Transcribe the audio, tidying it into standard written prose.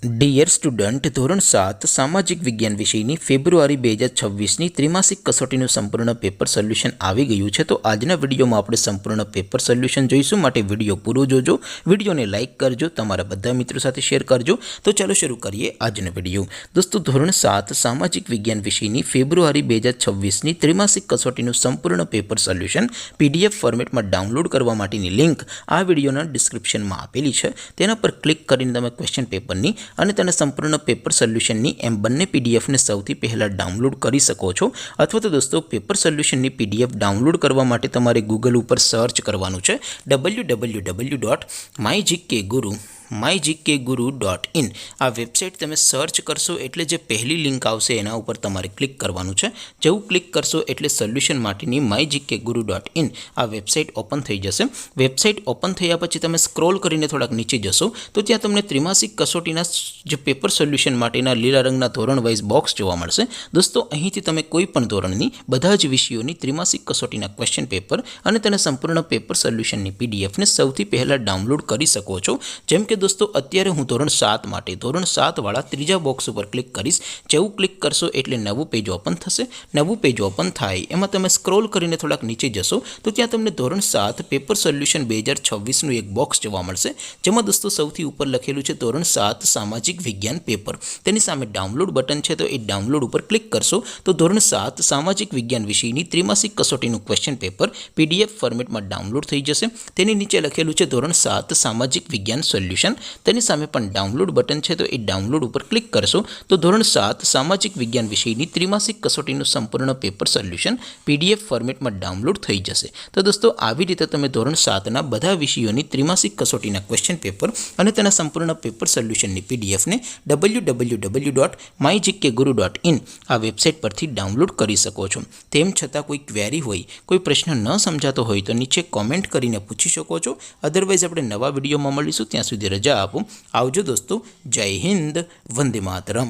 Dear student, ધોરણ 7 સામાજિક વિજ્ઞાન વિષયની ફેબ્રુઆરી 2026ની ત્રિમાસિક કસોટીનું સંપૂર્ણ પેપર સોલ્યુશન આવી ગયું છે। તો આજના વિડીયોમાં આપણે સંપૂર્ણ પેપર સોલ્યુશન જોઈશું, માટે વિડીયો પૂરો જોજો, વિડીયોને લાઇક કરજો, તમારા બધા મિત્રો સાથે શેર કરજો। તો ચાલો શરૂ કરીએ આજનો વિડીયો। દોસ્તો, ધોરણ 7 સામાજિક વિજ્ઞાન વિષયની ફેબ્રુઆરી 2026ની ત્રિમાસિક કસોટીનું સંપૂર્ણ પેપર સોલ્યુશન PDF ફોર્મેટમાં ડાઉનલોડ કરવા માટેની લિંક આ વિડીયોના ડિસ્ક્રિપ્શનમાં આપેલી છે। તેના પર ક્લિક કરીને તમે ક્વેશ્ચન પેપરની અને તેના સંપૂર્ણ પેપર સોલ્યુશનની એમ બંને પીડીએફને સૌથી પહેલાં ડાઉનલોડ કરી શકો છો। અથવા તો દોસ્તો, પેપર સોલ્યુશનની પીડીએફ ડાઉનલોડ કરવા માટે તમારે ગૂગલ ઉપર સર્ચ કરવાનું છે www.mygkguru.in। આ વેબસાઇટ તમે સર્ચ કરશો એટલે જે પહેલી લિંક આવશે એના ઉપર તમારે ક્લિક કરવાનું છે। જેવું ક્લિક કરશો એટલે સોલ્યુશન માટેની mygkguru.in આ વેબસાઇટ ઓપન થઈ જશે। વેબસાઇટ ઓપન થયા પછી તમે સ્ક્રોલ કરીને થોડાક નીચે જશો તો ત્યાં તમને ત્રિમાસિક કસોટીના જે પેપર સોલ્યુશન માટેના લીલા રંગના ધોરણ વાઇઝ બોક્સ જોવા મળશે। દોસ્તો, અહીંથી તમે કોઈ પણ ધોરણની બધા જ વિષયોની ત્રિમાસિક કસોટીના ક્વેશ્ચન પેપર અને તેના સંપૂર્ણ પેપર સોલ્યુશનની પીડીએફને સૌથી પહેલાં ડાઉનલોડ કરી શકો છો। જેમ કે દોસ્તો, અત્યારે હું ધોરણ 7 માટે ધોરણ 7 વાળા ત્રીજા બોક્સ ઉપર ક્લિક કરીશ। જેવું ક્લિક કરશો એટલે નવું પેજ ઓપન થશે। નવું પેજ ઓપન થાય એમાં તમે સ્ક્રોલ કરીને થોડાક નીચે જશો તો ત્યાં તમને ધોરણ 7 પેપર સોલ્યુશન 2026નું એક બોક્સ જોવા મળશે, જેમાં દોસ્તો સૌથી ઉપર લખેલું છે ધોરણ 7 સામાજિક વિજ્ઞાન પેપર। તેની સામે ડાઉનલોડ બટન છે, તો એ ડાઉનલોડ ઉપર ક્લિક કરશો તો ધોરણ 7 સામાજિક વિજ્ઞાન વિષયની ત્રિમાસિક કસોટીનું ક્વેશ્ચન પેપર PDF ફોર્મેટમાં ડાઉનલોડ થઈ જશે। તેની નીચે લખેલું છે ધોરણ 7 સામાજિક વિજ્ઞાન સોલ્યુશન। તેની સામે પણ ડાઉનલોડ બટન છે, તો એ ડાઉનલોડ ઉપર ક્લિક કરશો તો ધોરણ 7 સામાજિક વિજ્ઞાન વિષયની ત્રિમાસિક કસોટીનું સંપૂર્ણ પેપર સોલ્યુશન PDF ફોર્મેટમાં ડાઉનલોડ થઈ જશે। તો દોસ્તો, આવી રીતે તમે ધોરણ 7ના બધા વિષયોની ત્રિમાસિક કસોટીના ક્વેશ્ચન પેપર અને તેના સંપૂર્ણ પેપર સોલ્યુશનની પીડીએફને www.mygkguru.in આ વેબસાઇટ પરથી ડાઉનલોડ કરી શકો છો। તેમ છતાં કોઈ ક્વેરી હોય, કોઈ પ્રશ્ન ન સમજાતો હોય તો નીચે કોમેન્ટ કરીને પૂછી શકો છો। અધરવાઇઝ આપણે નવા વિડીયોમાં મળીશું, ત્યાં સુધી રજા આપો। આવજો દોસ્તો, જય હિન્દ, વંદે માતરમ।